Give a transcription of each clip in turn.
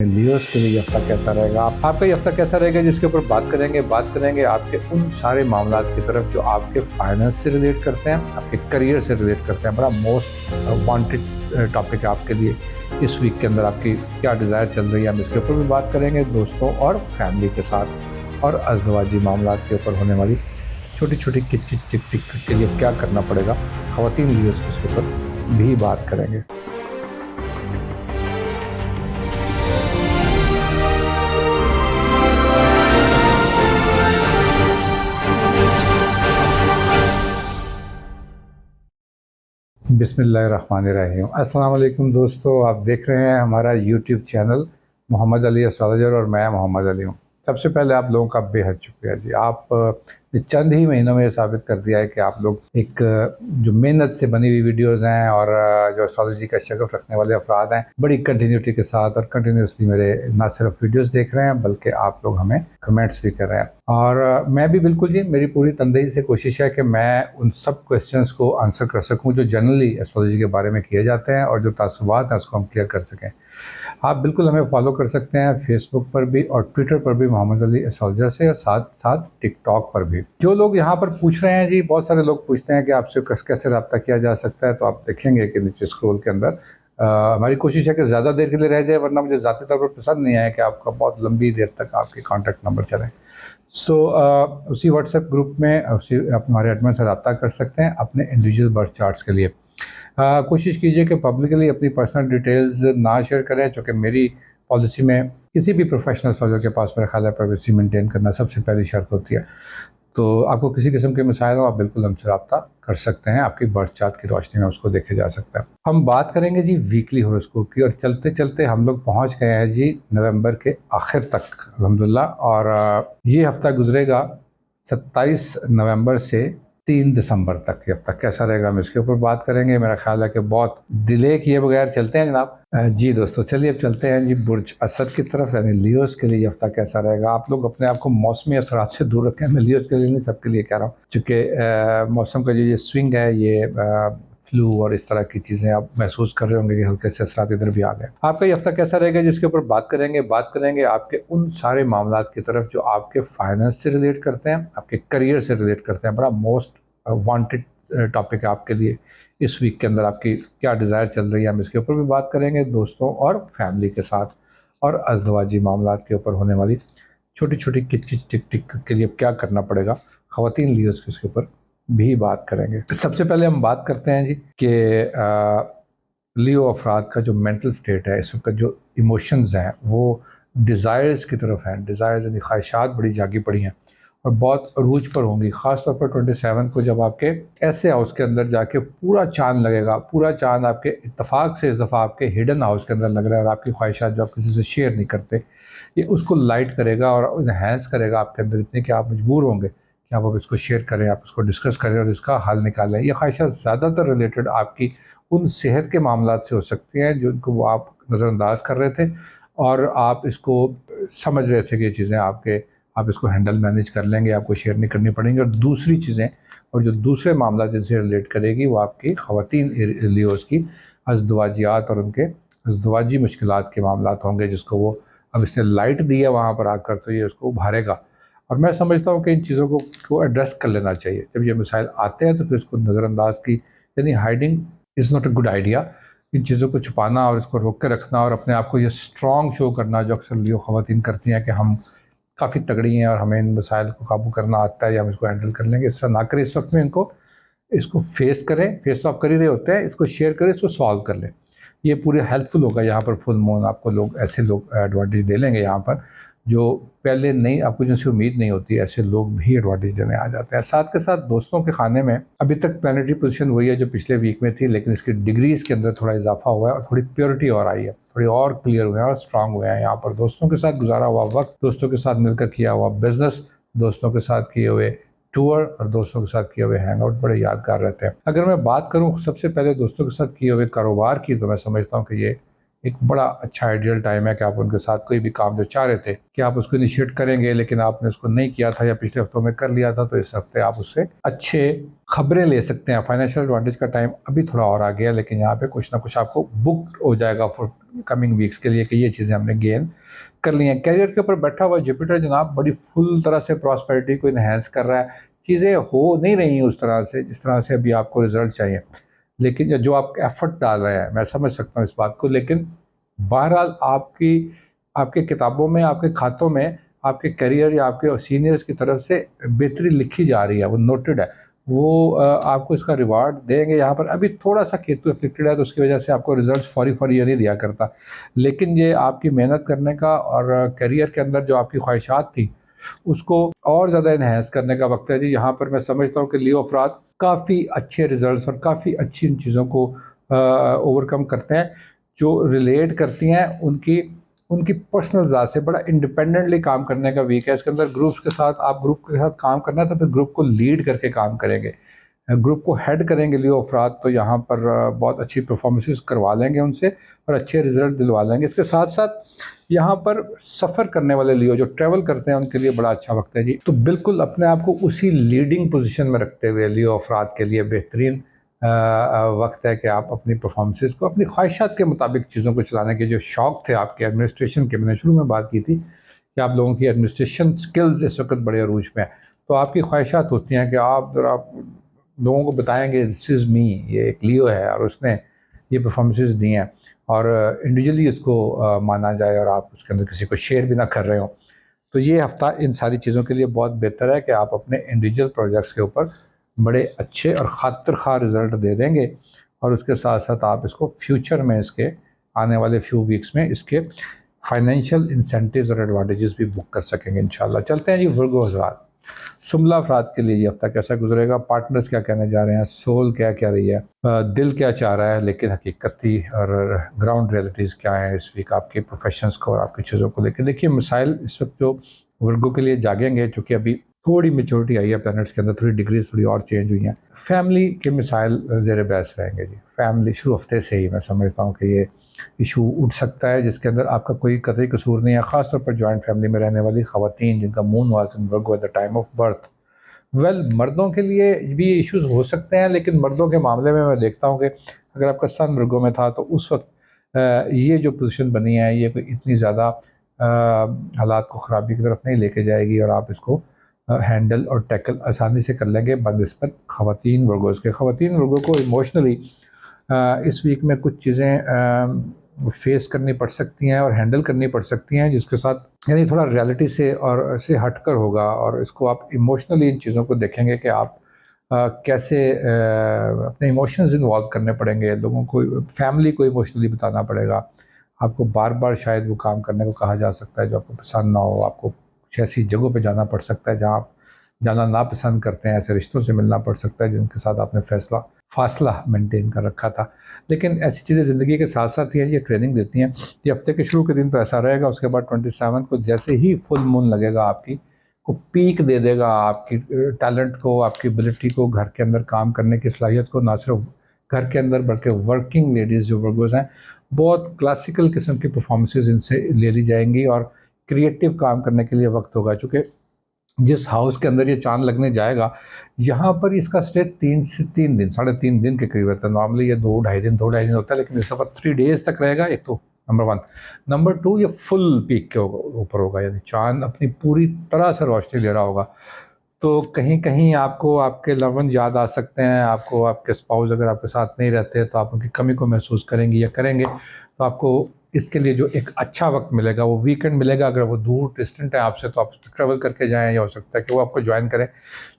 Leos के लिए ये हफ्ता कैसा रहेगा, आपका ये हफ्ता कैसा रहेगा, जिसके ऊपर बात करेंगे आपके उन सारे मामलात की तरफ जो आपके फाइनेंस से रिलेट करते हैं, आपके करियर से रिलेट करते हैं। बड़ा मोस्ट वांटेड टॉपिक है आपके लिए इस वीक के अंदर। आपकी क्या डिज़ायर चल रही है, हम इसके ऊपर भी बात करेंगे दोस्तों और फैमिली के साथ। और अज़दवाजी मामलात के ऊपर होने वाली छोटी छोटी किच टिक टिक के लिए क्या करना पड़ेगा ख़वातीन लियोस के उसके ऊपर भी बात करेंगे। बिस्मिल्लाहिर्रहमानिर्रहीम। अस्सलाम वालेकुम दोस्तों, आप देख रहे हैं हमारा YouTube channel Mohammed Ali astrologer और मैं मोहम्मद अली हूँ। सबसे पहले आप लोगों का बेहद शुक्रिया जी। आप चंद ही महीनों में ये साबित कर दिया है कि आप लोग एक जो मेहनत से बनी हुई वीडियोस हैं और जो एस्ट्रोलॉजी का शगफ रखने वाले अफराद हैं, बड़ी कंटिन्यूटी के साथ और कंटिन्यूसली मेरे ना सिर्फ वीडियोस देख रहे हैं बल्कि आप लोग हमें कमेंट्स भी कर रहे हैं। और मैं भी बिल्कुल जी, मेरी पूरी तनदेही से कोशिश है कि मैं उन सब क्वेश्चंस को आंसर कर सकूं जो जनरली एस्ट्रोलॉजी के बारे में किए जाते हैं और जो तासुबात हैं उसको हम क्लियर कर सकें। आप बिल्कुल हमें फॉलो कर सकते हैं फेसबुक पर भी और ट्विटर पर भी मोहम्मद अली एस्ट्रोलॉजर से, और साथ साथ टिकटॉक पर भी। जो लोग यहाँ पर पूछ रहे हैं जी, बहुत सारे लोग पूछते हैं कि आपसे कैसे रब्ता किया जा सकता है, तो आप देखेंगे कि नीचे स्क्रॉल के अंदर हमारी कोशिश है कि ज़्यादा देर के लिए रह जाए, वरना मुझे ज़ाती तौर पर पसंद नहीं आया कि आपका बहुत लंबी देर तक आपके कॉन्टैक्ट नंबर चलें। उसी व्हाट्सएप ग्रुप में आप हमारे एडमिन से रब्ता कर सकते हैं अपने इंडिविजुअल बर्थ चार्ट्स के लिए। कोशिश कीजिए कि पब्लिकली अपनी पर्सनल डिटेल्स ना शेयर करें, चूँकि मेरी पॉलिसी में किसी भी प्रोफेशनल एस्ट्रोलॉजर के पास मेरा ख्याल है प्राइवेसी मेंटेन करना सबसे पहली शर्त होती है। तो आपको किसी किस्म के मसाइल हो, आप बिल्कुल हमसे रब्ता कर सकते हैं, आपकी बर्थ चार्ट की रोशनी में उसको देखे जा सकता है। हम बात करेंगे जी वीकली हॉरोस्कोप की, और चलते चलते हम लोग पहुंच गए हैं जी नवंबर के आखिर तक अल्हम्दुलिल्लाह। और ये हफ्ता गुजरेगा 27 नवंबर से 3 दिसंबर तक। ये हफ्ता कैसा रहेगा हम इसके ऊपर बात करेंगे। मेरा ख्याल है कि बहुत डिले किए बगैर चलते हैं जनाब। जी दोस्तों, चलिए अब चलते हैं जी बुर्ज असद की तरफ, यानी लियोस के लिए ये हफ्ता कैसा रहेगा। आप लोग अपने आप को मौसमी असरात से दूर रखें। मैं लियोस के लिए नहीं, सबके लिए कह रहा हूँ, चूँकि मौसम का जो ये स्विंग है, ये फ्लू और इस तरह की चीज़ें आप महसूस कर रहे होंगे कि हल्के से असरात इधर भी आ गए। आपका ये हफ्ता कैसा रहेगा, जिसके ऊपर बात करेंगे आपके उन सारे मामलात की तरफ जो आपके फाइनेंस से रिलेट करते हैं, आपके करियर से रिलेट करते हैं। बड़ा मोस्ट वांटेड टॉपिक है आपके लिए इस वीक के अंदर। आपकी क्या डिज़ायर चल रही है, हम इसके ऊपर भी बात करेंगे दोस्तों और फैमिली के साथ। और अज़दवाजी मामलात के ऊपर होने वाली छोटी छोटी किच किच टिक टिक के लिए क्या करना पड़ेगा ख़वातीन लियोस के, उसके ऊपर भी बात करेंगे। सबसे पहले हम बात करते हैं जी कि लियो अफराद का जो मेंटल स्टेट है, इस वक्त जो इमोशंस हैं वो डिज़ायर्स की तरफ हैं। डिज़ायर्स यानी ख्वाहिशात बड़ी जागी पड़ी हैं और बहुत अरूज पर होंगी। ख़ास तौर पर 27 को जब आपके ऐसे हाउस के अंदर जाके पूरा चांद लगेगा। पूरा चांद आपके इत्तेफाक से इस दफ़ा आपके हिडन हाउस के अंदर लग रहा है, और आपकी ख्वाहिशात जो आप किसी से शेयर नहीं करते, ये उसको लाइट करेगा और इन्हेंस करेगा आपके अंदर, इतने कि आप मजबूर होंगे कि आप इसको शेयर करें, आप इसको डिस्कस करें और इसका हल निकालें। ये ख्वाहिशात ज़्यादातर रिलेटेड आपकी उन सेहत के मामलात से हो सकती हैं जिनको वो आप नज़रअंदाज कर रहे थे, और आप इसको समझ रहे थे कि ये चीज़ें आप इसको हैंडल मैनेज कर लेंगे, आपको शेयर नहीं करनी पड़ेंगी। और दूसरी चीज़ें और जो दूसरे मामला जिनसे रिलेट करेगी वो आपकी ख़वातीन लियोस की अज़दवाजियात और उनके अज़दवाजी मुश्किलात के मामलात होंगे, जिसको वो अब इसने लाइट दी है वहाँ पर आकर, तो ये उसको उभारेगा। और मैं समझता हूँ कि इन चीज़ों को एड्रेस कर लेना चाहिए। जब ये मसाइल आते हैं तो फिर उसको नज़रअंदाज की, यानी hiding is not a good idea. इन चीज़ों को छुपाना और इसको रोक के रखना और अपने आप को ये स्ट्रॉन्ग शो करना, जो अक्सर लियो ख़वातीन करती हैं कि हम काफ़ी तगड़ी हैं और हमें इन मसाइल को काबू करना आता है या हम इसको हैंडल कर लेंगे, इस तरह ना करें। इस वक्त में इसको फेस करें। फेस तो आप कर ही रहे होते हैं, इसको शेयर करें, इसको सॉल्व कर लें। ये पूरे हेल्पफुल होगा। यहाँ पर फुल मून आपको ऐसे लोग एडवांटेज दे लेंगे यहाँ पर, जो पहले नहीं, आपको जिनसे उम्मीद नहीं होती, ऐसे लोग भी एडवांटेज देने आ जाते हैं। साथ के साथ दोस्तों के खाने में अभी तक प्लानिटरी पोजीशन वही है जो पिछले वीक में थी, लेकिन इसकी डिग्रीज के अंदर थोड़ा इजाफा हुआ है और थोड़ी प्योरिटी और आई है, थोड़ी और क्लियर हुए हैं और स्ट्रांग हुए हैं। यहाँ पर दोस्तों के साथ गुजारा हुआ वक्त, दोस्तों के साथ मिलकर किया हुआ बिजनेस, दोस्तों के साथ किए हुए टूर और दोस्तों के साथ किए हुए हैंग आउट बड़े यादगार रहते हैं। अगर मैं बात करूं सबसे पहले दोस्तों के साथ किए हुए कारोबार की, तो मैं समझता हूं कि ये एक बड़ा अच्छा आइडियल टाइम है कि आप उनके साथ कोई भी काम जो चाह रहे थे कि आप उसको इनिशिएट करेंगे, लेकिन आपने उसको नहीं किया था या पिछले हफ्तों में कर लिया था, तो इस हफ्ते आप उससे अच्छे खबरें ले सकते हैं। फाइनेंशियल एडवांटेज का टाइम अभी थोड़ा और आ गया, लेकिन यहाँ पे कुछ ना कुछ आपको बुक हो जाएगा फॉर कमिंग वीक्स के लिए कि ये चीज़ें हमने गेन कर ली हैं। कैरियर के ऊपर बैठा हुआ जुपिटर जनाब बड़ी फुल तरह से प्रॉस्पेरिटी को इन्हेंस कर रहा है। चीज़ें हो नहीं रही हैं उस तरह से जिस तरह से अभी आपको रिजल्ट चाहिए, लेकिन जो आप एफर्ट डाल रहे हैं मैं समझ सकता हूँ इस बात को, लेकिन बहरहाल आपकी आपके किताबों में, आपके खातों में आपके करियर या आपके सीनियर्स की तरफ से बेहतरी लिखी जा रही है, वो नोटेड है। वो आपको इसका रिवार्ड देंगे। यहाँ पर अभी थोड़ा सा केतु अफ्लिक्टेड है, तो उसकी वजह से आपको रिजल्ट फौरी फौरी ये नहीं दिया करता, लेकिन ये आपकी मेहनत करने का और करियर के अंदर जो आपकी ख्वाहिशात थी उसको और ज़्यादा इन्हेंस करने का वक्त है जी। यहाँ पर मैं समझता हूँ कि लियो अफराद काफ़ी अच्छे रिजल्ट्स और काफ़ी अच्छी इन चीज़ों को ओवरकम करते हैं जो रिलेट करती हैं उनकी उनकी पर्सनल ज़ात से। बड़ा इंडिपेंडेंटली काम करने का वीक है इसके अंदर। ग्रुप्स के साथ आप ग्रुप के साथ काम करना है तो फिर ग्रुप को लीड करके काम करेंगे, ग्रुप को हेड करेंगे लियो अफराद, तो यहाँ पर बहुत अच्छी परफॉर्मेंसेस करवा लेंगे उनसे और अच्छे रिजल्ट दिलवा लेंगे। इसके साथ साथ यहाँ पर सफ़र करने वाले लियो जो ट्रैवल करते हैं उनके लिए बड़ा अच्छा वक्त है जी। तो बिल्कुल अपने आप को उसी लीडिंग पोजीशन में रखते हुए लियो अफराद के लिए बेहतरीन वक्त है कि आप अपनी परफॉर्मेंसेस को अपनी ख्वाहिशात के मुताबिक चीज़ों को चलाने के जो शौक़ थे आपके एडमिनिस्ट्रेशन के, मैंने शुरू में बात की थी कि आप लोगों की एडमिनिस्ट्रेशन स्किल्स इस वक्त बड़े अरूज में है, तो आपकी ख्वाहिशात होती हैं कि आप ज़रा लोगों को बताएंगे दिस इज़ मी, ये एक लियो है और उसने ये परफॉर्मेंसेस दी हैं और इंडिविजुअली उसको माना जाए और आप उसके अंदर किसी को शेयर भी ना कर रहे हो। तो ये हफ़्ता इन सारी चीज़ों के लिए बहुत बेहतर है कि आप अपने इंडिविजुअल प्रोजेक्ट्स के ऊपर बड़े अच्छे और खातिर खा रिज़ल्ट दे देंगे और उसके साथ साथ आप इसको फ्यूचर में इसके आने वाले फ्यू वीक्स में इसके फाइनेंशियल इंसेंटिव्स और एडवांटेजेस भी बुक कर सकेंगे इंशाल्लाह। चलते हैं जी वर्गो हज़रात। जुमला अफराद के लिए ये हफ्ता कैसा गुजरेगा, पार्टनर्स क्या कहने जा रहे हैं, सोल क्या कह रही है, दिल क्या चाह रहा है, लेकिन हकीकती और ग्राउंड रियलिटीज़ क्या है इस वीक आपके प्रोफेशंस को और आपकी चीज़ों को लेकर। देखिए मिसाइल इस वक्त जो वर्गो के लिए जागेंगे, क्योंकि अभी थोड़ी मेच्योरिटी आई है प्लैनेट्स के अंदर, थोड़ी डिग्रीज थोड़ी और चेंज हुई हैं। फैमिली के मिसाइल ज़ेर बहस रहेंगे जी। फैमिली शुरू हफ्ते से ही मैं समझता हूँ कि ये इशू उठ सकता है जिसके अंदर आपका कोई कतई कसूर नहीं है, ख़ासतौर पर जॉइंट फैमिली में रहने वाली ख़वातीन जिनका moon was in Virgo at the time of birth. मर्दों के लिए भी इश्यूज़ हो सकते हैं, लेकिन मर्दों के मामले में मैं देखता हूँ कि अगर आपका सन वर्गो में था तो उस वक्त ये जो पोजीशन बनी है ये कोई इतनी ज़्यादा हालात को ख़राबी की तरफ नहीं लेके जाएगी और आप इसको हैंडल और टैकल आसानी से कर लेंगे बनिस्बत ख़वातीन वर्गोज़ के। ख़वातीन वर्गो को इमोशनली इस वीक में कुछ चीज़ें फेस करनी पड़ सकती हैं और हैंडल करनी पड़ सकती हैं, जिसके साथ यानी थोड़ा रियलिटी से और से हटकर होगा और इसको आप इमोशनली इन चीज़ों को देखेंगे कि आप कैसे अपने इमोशंस इन्वॉल्व करने पड़ेंगे, लोगों को फैमिली को इमोशनली बताना पड़ेगा। आपको बार बार शायद वो काम करने को कहा जा सकता है जो आपको पसंद ना हो, आपको कुछ ऐसी जगहों पे जाना पड़ सकता है जहाँ आप जाना नापसंद करते हैं, ऐसे रिश्तों से मिलना पड़ सकता है जिनके साथ आपने फासला मेंटेन कर रखा था। लेकिन ऐसी चीज़ें ज़िंदगी के साथ साथ ही हैं, ये ट्रेनिंग देती हैं। ये हफ्ते के शुरू के दिन तो ऐसा रहेगा, उसके बाद 27 को जैसे ही फुल मून लगेगा आपकी को पीक दे देगा आपकी टैलेंट को, आपकी एबिलिटी को, घर के अंदर काम करने की सलाहियत को। ना सिर्फ घर के अंदर बल्कि वर्किंग लेडीज़ जो वर्गोज़ हैं बहुत क्लासिकल किस्म की परफॉर्मेंसेज इनसे ले ली जाएंगी और क्रिएटिव काम करने के लिए वक्त होगा। चूँकि जिस हाउस के अंदर ये चाँद लगने जाएगा यहाँ पर इसका स्टे 3 से 3 दिन, साढ़े 3 दिन के करीब रहता है। नॉर्मली ये 2 ढाई दिन होता है, लेकिन इस दफ़ा 3 डेज़ तक रहेगा। एक तो नंबर 1, नंबर 2 ये फुल पीक के ऊपर होगा, यानी चाँद अपनी पूरी तरह से रोशनी ले रहा होगा। तो कहीं कहीं आपको आपके लव वन याद आ सकते हैं, आपको आपके स्पाउस अगर आपके साथ नहीं रहते तो आप उनकी कमी को महसूस करेंगी या करेंगे। तो आपको इसके लिए जो एक अच्छा वक्त मिलेगा वो वीकेंड मिलेगा। अगर वो दूर डिस्टेंट है आपसे तो आप ट्रैवल करके जाएँ, या हो सकता है कि वो आपको ज्वाइन करें,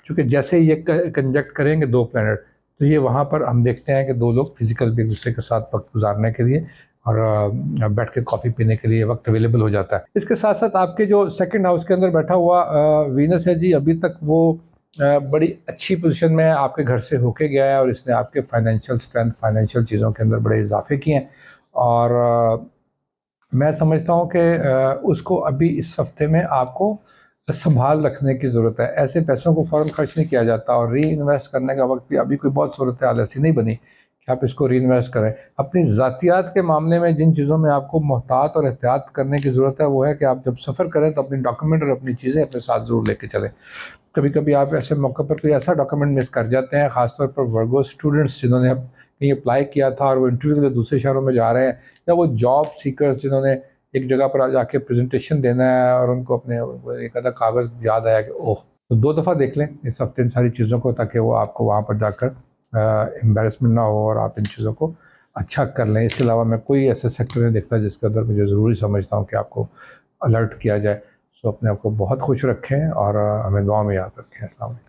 क्योंकि जैसे ही ये कंजक्ट करेंगे 2 प्लैनेट तो ये वहाँ पर हम देखते हैं कि 2 लोग फिज़िकल भी एक दूसरे के साथ वक्त गुजारने के लिए और बैठ के कॉफ़ी पीने के लिए वक्त अवेलेबल हो जाता है। इसके साथ साथ आपके जो सेकंड हाउस के अंदर बैठा हुआ वीनस है जी, अभी तक वो बड़ी अच्छी पोजीशन में आपके घर से होके गया है और इसने आपके फाइनेंशियल स्ट्रेंथ, फाइनेंशियल चीज़ों के अंदर बड़े इजाफे किए हैं और मैं समझता हूँ कि उसको अभी इस हफ्ते में आपको संभाल रखने की ज़रूरत है। ऐसे पैसों को फ़ौरन खर्च नहीं किया जाता और री इन्वेस्ट करने का वक्त भी अभी कोई बहुत सूरत हाल ऐसी नहीं बनी कि कि आप इसको री इन्वेस्ट करें। अपनी ज़ातियात के मामले में जिन चीज़ों में आपको मोहतात और एहतियात करने की ज़रूरत है वो है कि आप जब सफ़र करें तो अपनी डॉक्यूमेंट और अपनी चीज़ें अपने साथ ज़रूर लेके चलें। कभी कभी आप ऐसे मौके पर कोई ऐसा डॉक्यूमेंट मिस कर जाते हैं, ख़ासतौर पर वर्गो स्टूडेंट्स जिन्होंने कहीं अप्लाई किया था और वो इंटरव्यू के लिए दूसरे शहरों में जा रहे हैं, या वो जॉब सीकर्स जिन्होंने एक जगह पर जाके प्रेजेंटेशन देना है और उनको अपने एक आधा कागज़ याद आया कि ओह, तो 2 दफ़ा देख लें इस हफ्ते इन सारी चीज़ों को, ताकि वो आपको वहाँ पर जाकर एम्बेरसमेंट ना हो और आप इन चीज़ों को अच्छा कर लें। इसके अलावा मैं कोई ऐसा सेक्टर नहीं देखता जिसके अंदर मुझे ज़रूरी समझता हूँ कि आपको अलर्ट किया जाए। सो अपने आप को बहुत खुश रखें और हमें दुआ में याद रखें। अस्सलाम वालेकुम।